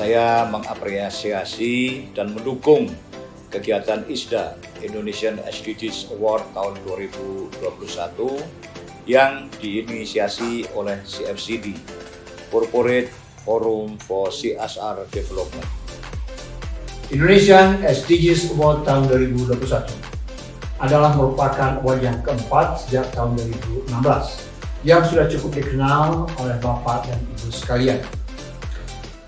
saya mengapresiasi dan mendukung kegiatan ISDA Indonesian SDGs Award tahun 2021 yang diinisiasi oleh CFCD, Corporate Forum for CSR Development. Indonesian SDGs Award tahun 2021 adalah merupakan award yang keempat sejak tahun 2016 yang sudah cukup dikenal oleh Bapak dan Ibu sekalian.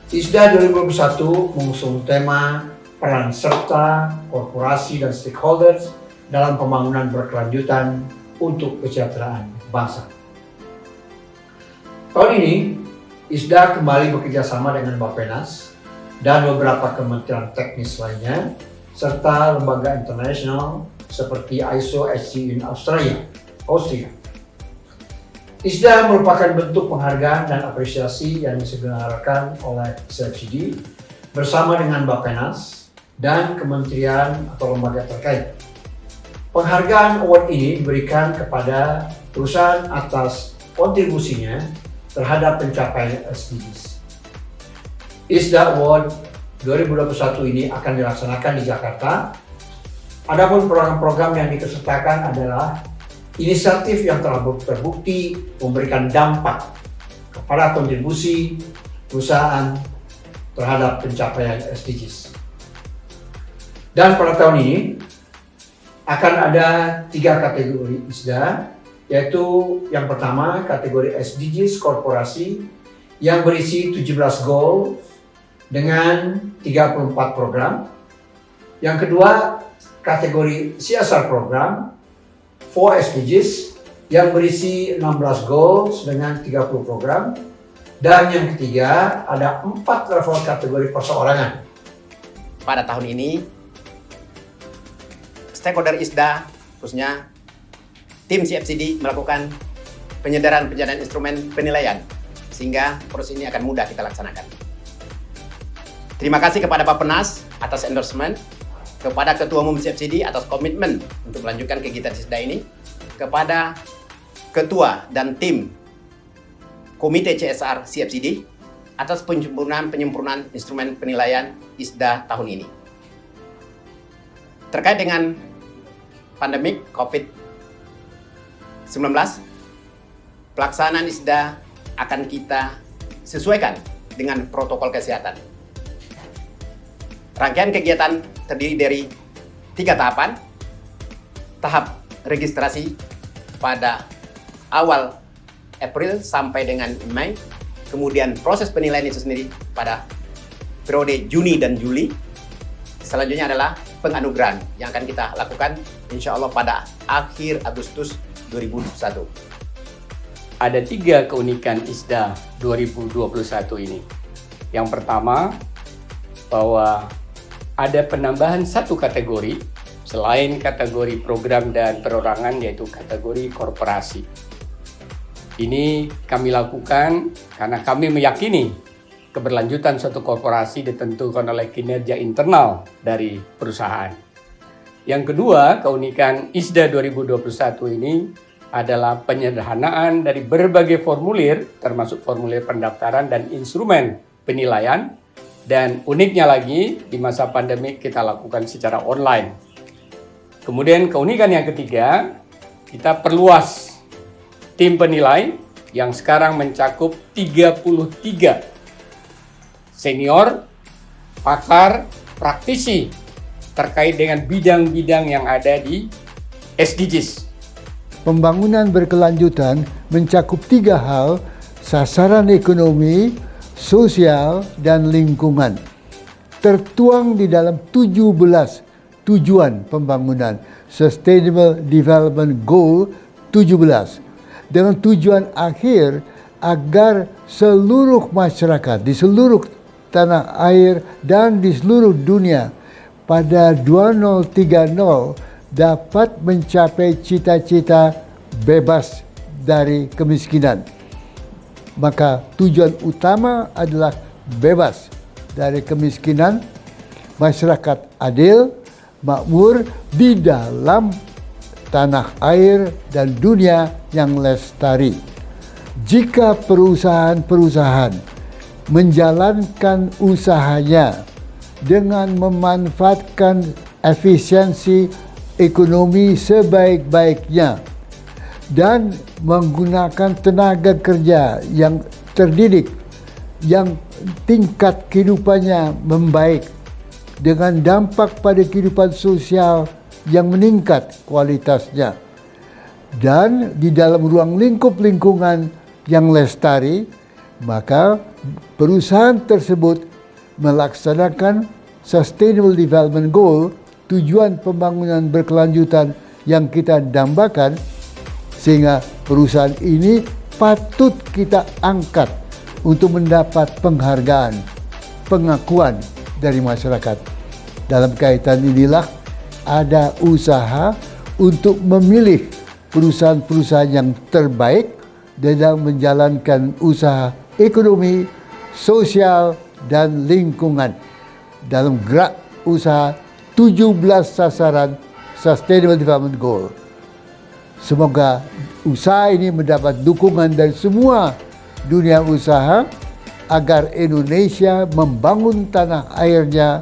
ISDA 2021 mengusung tema peran serta korporasi dan stakeholders dalam pembangunan berkelanjutan untuk kesejahteraan bangsa. Tahun ini, ISDA kembali bekerjasama dengan Bappenas dan beberapa kementerian teknis lainnya, serta lembaga internasional seperti ISO SC in Austria. ISDA merupakan bentuk penghargaan dan apresiasi yang diselenggarakan oleh CFCD bersama dengan Bappenas dan kementerian atau lembaga terkait. Penghargaan award ini diberikan kepada perusahaan atas kontribusinya terhadap pencapaian SDGs. ISDA Award 2021 ini akan dilaksanakan di Jakarta. Adapun program-program yang diikutsertakan adalah inisiatif yang telah terbukti memberikan dampak kepada kontribusi perusahaan terhadap pencapaian SDGs. Dan pada tahun ini akan ada 3 kategori ISDA, yaitu yang pertama kategori SDGs korporasi yang berisi 17 goal dengan 34 program. Yang kedua kategori CSR program 4 SDGs yang berisi 16 goals dengan 30 program. Dan yang ketiga ada 4 level kategori perseorangan. Pada tahun ini, stakeholder ISDA, khususnya tim CFCD melakukan penyederhanaan instrumen penilaian sehingga proses ini akan mudah kita laksanakan. Terima kasih kepada Bappenas atas endorsement, kepada Ketua Umum CFCD atas komitmen untuk melanjutkan kegiatan ISDA ini, kepada Ketua dan tim Komite CSR CFCD atas penyempurnaan instrumen penilaian ISDA tahun ini. Terkait dengan pandemik COVID-19, pelaksanaan ISDA akan kita sesuaikan dengan protokol kesehatan. Rangkaian kegiatan terdiri dari 3 tahapan. Tahap registrasi pada awal April sampai dengan Mei. Kemudian proses penilaian itu sendiri pada periode Juni dan Juli. Selanjutnya adalah penganugerahan yang akan kita lakukan insya Allah pada akhir Agustus 2021. Ada 3 keunikan ISDA 2021 ini. Yang pertama, bahwa ada penambahan 1 kategori selain kategori program dan perorangan, yaitu kategori korporasi. Ini kami lakukan karena kami meyakini keberlanjutan suatu korporasi ditentukan oleh kinerja internal dari perusahaan. Yang kedua, keunikan ISDA 2021 ini adalah penyederhanaan dari berbagai formulir, termasuk formulir pendaftaran dan instrumen penilaian. Dan uniknya lagi, di masa pandemi kita lakukan secara online. Kemudian keunikan yang ketiga, kita perluas tim penilai yang sekarang mencakup 33 senior, pakar, praktisi terkait dengan bidang-bidang yang ada di SDGs. Pembangunan berkelanjutan mencakup 3 hal: sasaran ekonomi, sosial, dan lingkungan. Tertuang di dalam 17 tujuan pembangunan Sustainable Development Goal 17 dengan tujuan akhir agar seluruh masyarakat di seluruh tanah air dan di seluruh dunia pada 2030 dapat mencapai cita-cita bebas dari kemiskinan. Maka tujuan utama adalah bebas dari kemiskinan, masyarakat adil, makmur di dalam tanah air dan dunia yang lestari. Jika perusahaan-perusahaan menjalankan usahanya dengan memanfaatkan efisiensi ekonomi sebaik-baiknya dan menggunakan tenaga kerja yang terdidik, yang tingkat kehidupannya membaik dengan dampak pada kehidupan sosial yang meningkat kualitasnya. Dan di dalam ruang lingkup lingkungan yang lestari, maka perusahaan tersebut melaksanakan Sustainable Development Goal, tujuan pembangunan berkelanjutan yang kita dambakan, sehingga perusahaan ini patut kita angkat untuk mendapat penghargaan, pengakuan dari masyarakat. Dalam kaitan inilah ada usaha untuk memilih perusahaan-perusahaan yang terbaik dalam menjalankan usaha ekonomi, sosial, dan lingkungan dalam gerak usaha 17 sasaran Sustainable Development Goal. Semoga usaha ini mendapat dukungan dari semua dunia usaha agar Indonesia membangun tanah airnya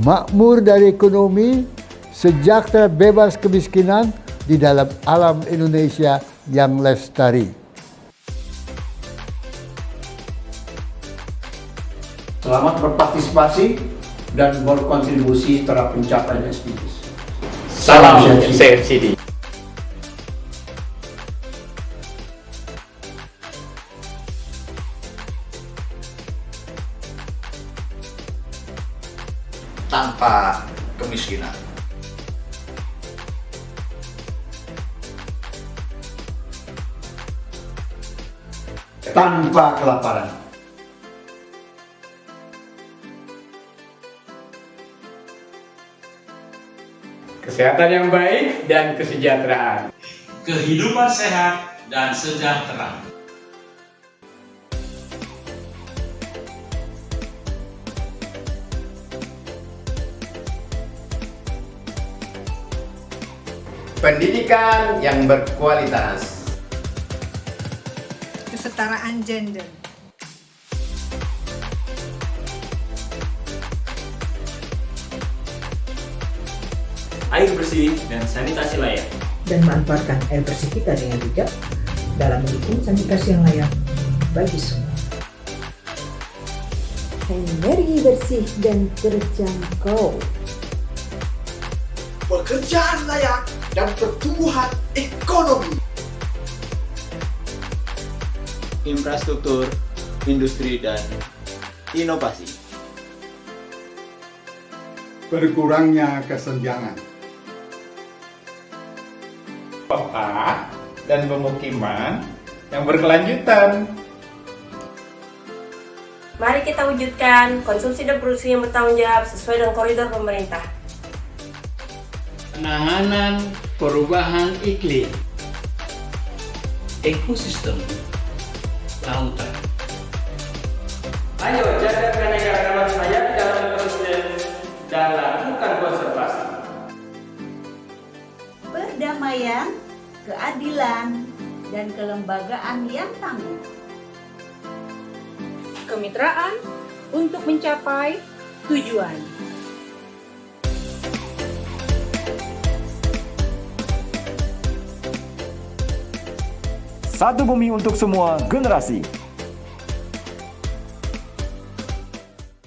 makmur dari ekonomi, sejahtera, bebas kemiskinan di dalam alam Indonesia yang lestari. Selamat berpartisipasi dan berkontribusi terhadap pencapaian SDGs. Salam CFCD. Tanpa kemiskinan. Tanpa kelaparan. Kesehatan yang baik dan kesejahteraan. Kehidupan sehat dan sejahtera. Pendidikan yang berkualitas. Kesetaraan gender. Air bersih dan sanitasi layak. Dan manfaatkan air bersih kita dengan bijak dalam mendukung sanitasi yang layak bagi semua. Energi bersih dan terjangkau. Pekerjaan layak dan pertumbuhan ekonomi. Infrastruktur, industri, dan inovasi. Berkurangnya kesenjangan. Kota dan pemukiman yang berkelanjutan. Mari kita wujudkan konsumsi dan produksi yang bertanggung jawab sesuai dengan koridor pemerintah. Penanganan perubahan iklim. Ekosistem lautan. Ayo jaga keanekaragaman hayati dalam ekosistem dan lakukan konservasi. Perdamaian, keadilan, dan kelembagaan yang tangguh. Kemitraan untuk mencapai tujuan. Satu bumi untuk semua generasi.